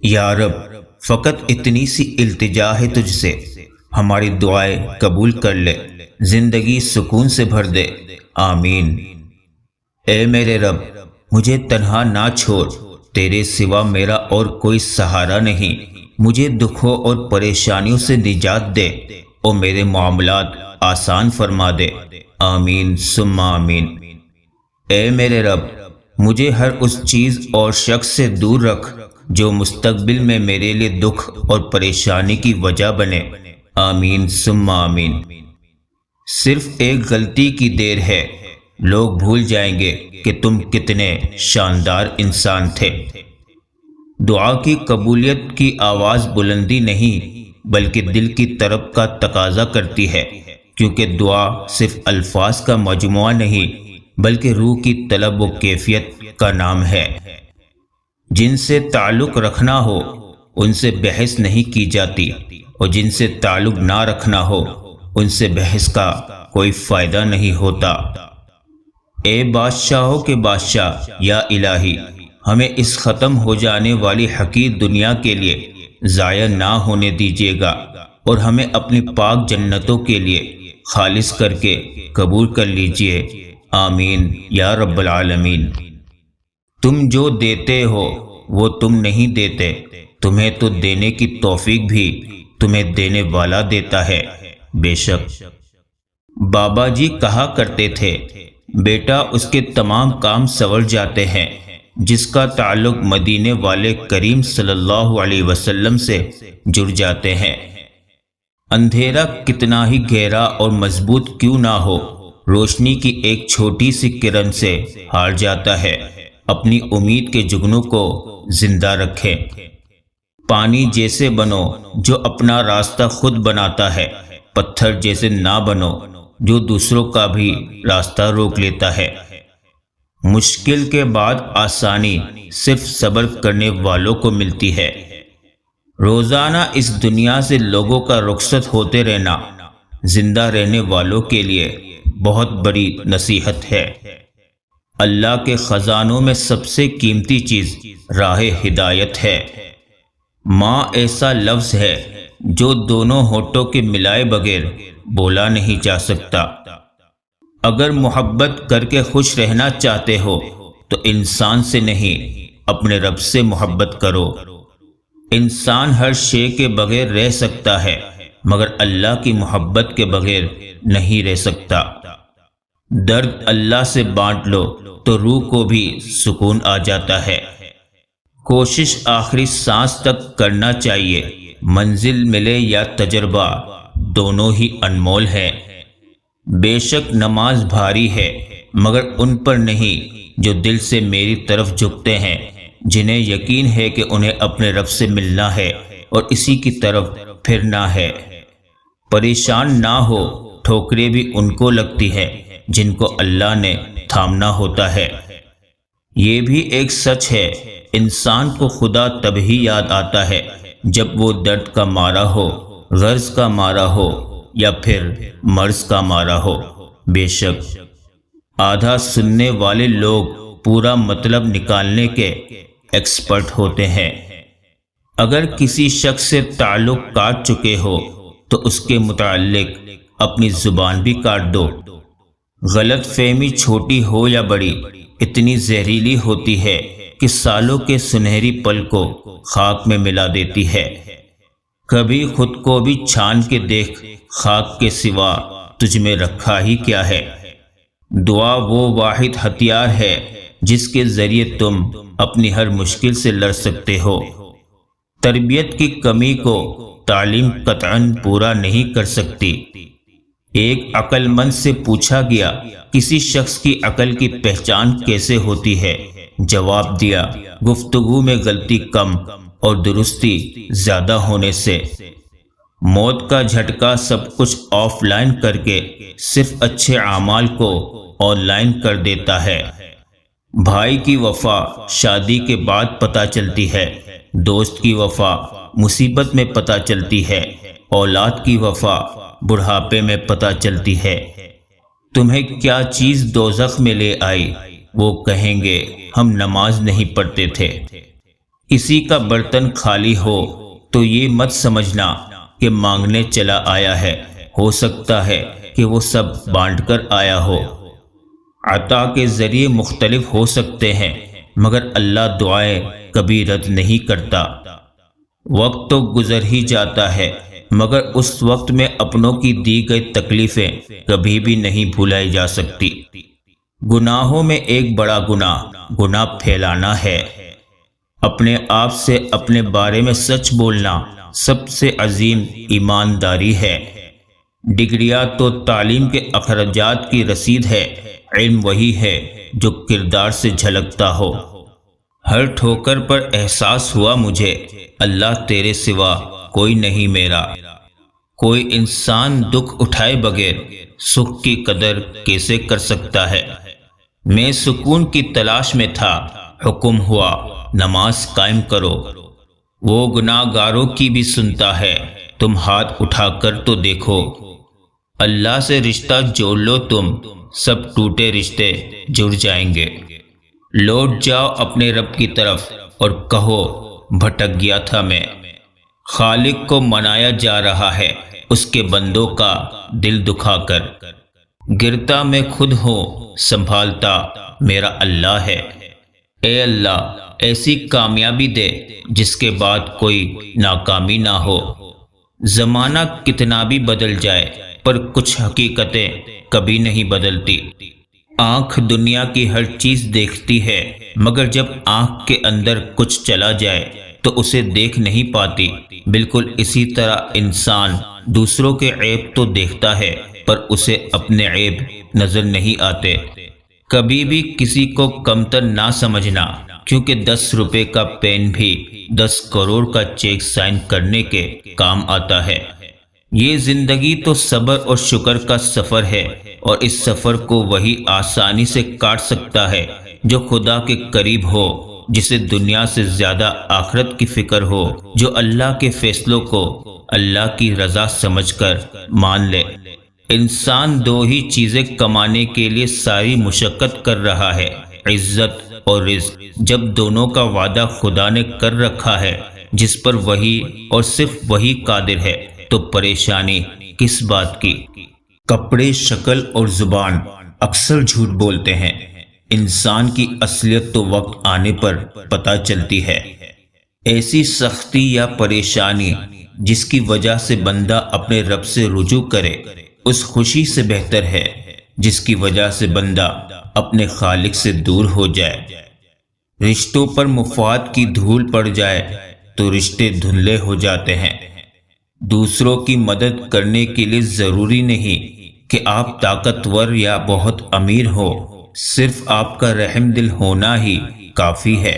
یا رب، فقط اتنی سی التجا ہے تجھ سے، ہماری دعائیں قبول کر لے، زندگی سکون سے بھر دے، آمین۔ اے میرے رب، مجھے تنہا نہ چھوڑ، تیرے سوا میرا اور کوئی سہارا نہیں، مجھے دکھوں اور پریشانیوں سے نجات دے اور میرے معاملات آسان فرما دے، آمین ثم آمین۔ اے میرے رب، مجھے ہر اس چیز اور شخص سے دور رکھ جو مستقبل میں میرے لیے دکھ اور پریشانی کی وجہ بنے، آمین ثم آمین۔ صرف ایک غلطی کی دیر ہے، لوگ بھول جائیں گے کہ تم کتنے شاندار انسان تھے۔ دعا کی قبولیت کی آواز بلندی نہیں بلکہ دل کی طرف کا تقاضا کرتی ہے، کیونکہ دعا صرف الفاظ کا مجموعہ نہیں بلکہ روح کی طلب و کیفیت کا نام ہے۔ جن سے تعلق رکھنا ہو ان سے بحث نہیں کی جاتی، اور جن سے تعلق نہ رکھنا ہو ان سے بحث کا کوئی فائدہ نہیں ہوتا۔ اے بادشاہوں کے بادشاہ، یا الہی، ہمیں اس ختم ہو جانے والی حقیر دنیا کے لیے ضائع نہ ہونے دیجیے گا، اور ہمیں اپنی پاک جنتوں کے لیے خالص کر کے قبول کر لیجیے، آمین یا رب العالمین۔ تم جو دیتے ہو وہ تم نہیں دیتے، تمہیں تو دینے کی توفیق بھی تمہیں دینے والا دیتا ہے، بے شک۔ بابا جی کہا کرتے تھے، بیٹا اس کے تمام کام سنور جاتے ہیں جس کا تعلق مدینے والے کریم صلی اللہ علیہ وسلم سے جڑ جاتے ہیں۔ اندھیرا کتنا ہی گہرا اور مضبوط کیوں نہ ہو، روشنی کی ایک چھوٹی سی کرن سے ہار جاتا ہے۔ اپنی امید کے جگنوں کو زندہ رکھیں۔ پانی جیسے بنو جو اپنا راستہ خود بناتا ہے، پتھر جیسے نہ بنو جو دوسروں کا بھی راستہ روک لیتا ہے۔ مشکل کے بعد آسانی صرف صبر کرنے والوں کو ملتی ہے۔ روزانہ اس دنیا سے لوگوں کا رخصت ہوتے رہنا زندہ رہنے والوں کے لیے بہت بڑی نصیحت ہے۔ اللہ کے خزانوں میں سب سے قیمتی چیز راہ ہدایت ہے۔ ماں ایسا لفظ ہے جو دونوں ہونٹوں کے ملائے بغیر بولا نہیں جا سکتا۔ اگر محبت کر کے خوش رہنا چاہتے ہو تو انسان سے نہیں اپنے رب سے محبت کرو۔ انسان ہر شے کے بغیر رہ سکتا ہے مگر اللہ کی محبت کے بغیر نہیں رہ سکتا۔ درد اللہ سے بانٹ لو تو روح کو بھی سکون آ جاتا ہے۔ کوشش آخری سانس تک کرنا چاہیے، منزل ملے یا تجربہ دونوں ہی انمول ہے۔ بے شک نماز بھاری ہے مگر ان پر نہیں جو دل سے میری طرف جھکتے ہیں، جنہیں یقین ہے کہ انہیں اپنے رب سے ملنا ہے اور اسی کی طرف پھرنا ہے۔ پریشان نہ ہو، ٹھوکریں بھی ان کو لگتی ہے جن کو اللہ نے تھامنا ہوتا ہے۔ یہ بھی ایک سچ ہے، انسان کو خدا تب ہی یاد آتا ہے جب وہ درد کا مارا ہو، غرض کا مارا ہو یا پھر مرض کا مارا ہو۔ بے شک آدھا سننے والے لوگ پورا مطلب نکالنے کے ایکسپرٹ ہوتے ہیں۔ اگر کسی شخص سے تعلق کاٹ چکے ہو تو اس کے متعلق اپنی زبان بھی کاٹ دو۔ غلط فہمی چھوٹی ہو یا بڑی اتنی زہریلی ہوتی ہے کہ سالوں کے سنہری پل کو خاک میں ملا دیتی ہے۔ کبھی خود کو بھی چھان کے دیکھ، خاک کے سوا تجھ میں رکھا ہی کیا ہے۔ دعا وہ واحد ہتھیار ہے جس کے ذریعے تم اپنی ہر مشکل سے لڑ سکتے ہو۔ تربیت کی کمی کو تعلیم قطعاً پورا نہیں کر سکتی۔ ایک عقل مند سے پوچھا گیا، کسی شخص کی عقل کی پہچان کیسے ہوتی ہے؟ جواب دیا، گفتگو میں غلطی کم اور درستی زیادہ ہونے سے۔ موت کا جھٹکا سب کچھ آف لائن کر کے صرف اچھے اعمال کو آن لائن کر دیتا ہے۔ بھائی کی وفا شادی کے بعد پتہ چلتی ہے، دوست کی وفا مصیبت میں پتہ چلتی ہے، اولاد کی وفا بڑھاپے میں پتہ چلتی ہے۔ تمہیں کیا چیز دوزخ میں لے آئی؟ وہ کہیں گے ہم نماز نہیں پڑھتے تھے۔ کسی کا برتن خالی ہو تو یہ مت سمجھنا کہ مانگنے چلا آیا ہے، ہو سکتا ہے کہ وہ سب بانٹ کر آیا ہو۔ عطا کے ذریعے مختلف ہو سکتے ہیں، مگر اللہ دعائیں کبھی رد نہیں کرتا۔ وقت تو گزر ہی جاتا ہے، مگر اس وقت میں اپنوں کی دی گئی تکلیفیں کبھی بھی نہیں بھلائی جا سکتی۔ گناہوں میں ایک بڑا گناہ پھیلانا ہے۔ اپنے آپ سے اپنے بارے میں سچ بولنا سب سے عظیم ایمانداری ہے۔ ڈگریاں تو تعلیم کے اخراجات کی رسید ہے، علم وہی ہے جو کردار سے جھلکتا ہو۔ ہر ٹھوکر پر احساس ہوا مجھے، اللہ تیرے سوا کوئی نہیں میرا۔ کوئی انسان دکھ اٹھائے بغیر سکھ کی قدر کیسے کر سکتا ہے؟ میں سکون کی تلاش میں تھا، حکم ہوا نماز قائم کرو۔ وہ گناہ گاروں کی بھی سنتا ہے، تم ہاتھ اٹھا کر تو دیکھو۔ اللہ سے رشتہ جوڑ لو، تم سب ٹوٹے رشتے جڑ جائیں گے۔ لوٹ جاؤ اپنے رب کی طرف اور کہو بھٹک گیا تھا میں۔ خالق کو منایا جا رہا ہے اس کے بندوں کا دل دکھا کر۔ گرتا میں خود ہوں، سنبھالتا میرا اللہ ہے۔ اے اللہ ایسی کامیابی دے جس کے بعد کوئی ناکامی نہ ہو۔ زمانہ کتنا بھی بدل جائے پر کچھ حقیقتیں کبھی نہیں بدلتی۔ آنکھ دنیا کی ہر چیز دیکھتی ہے، مگر جب آنکھ کے اندر کچھ چلا جائے تو اسے دیکھ نہیں پاتی۔ بالکل اسی طرح انسان دوسروں کے عیب تو دیکھتا ہے پر اسے اپنے عیب نظر نہیں آتے۔ کبھی بھی کسی کو کمتر نہ سمجھنا، کیونکہ 10 روپے کا پین بھی 10 کروڑ کا چیک سائن کرنے کے کام آتا ہے۔ یہ زندگی تو صبر اور شکر کا سفر ہے، اور اس سفر کو وہی آسانی سے کاٹ سکتا ہے جو خدا کے قریب ہو، جسے دنیا سے زیادہ آخرت کی فکر ہو، جو اللہ کے فیصلوں کو اللہ کی رضا سمجھ کر مان لے۔ انسان 2 ہی چیزیں کمانے کے لیے ساری مشقت کر رہا ہے، عزت اور رزق۔ جب دونوں کا وعدہ خدا نے کر رکھا ہے جس پر وہی اور صرف وہی قادر ہے، تو پریشانی کس بات کی؟ کپڑے، شکل اور زبان اکثر جھوٹ بولتے ہیں، انسان کی اصلیت تو وقت آنے پر پتہ چلتی ہے۔ ایسی سختی یا پریشانی جس کی وجہ سے بندہ اپنے رب سے رجوع کرے، اس خوشی سے بہتر ہے جس کی وجہ سے بندہ اپنے خالق سے دور ہو جائے۔ رشتوں پر مفاد کی دھول پڑ جائے تو رشتے دھندلے ہو جاتے ہیں۔ دوسروں کی مدد کرنے کے لیے ضروری نہیں کہ آپ طاقتور یا بہت امیر ہو، صرف آپ کا رحم دل ہونا ہی کافی ہے۔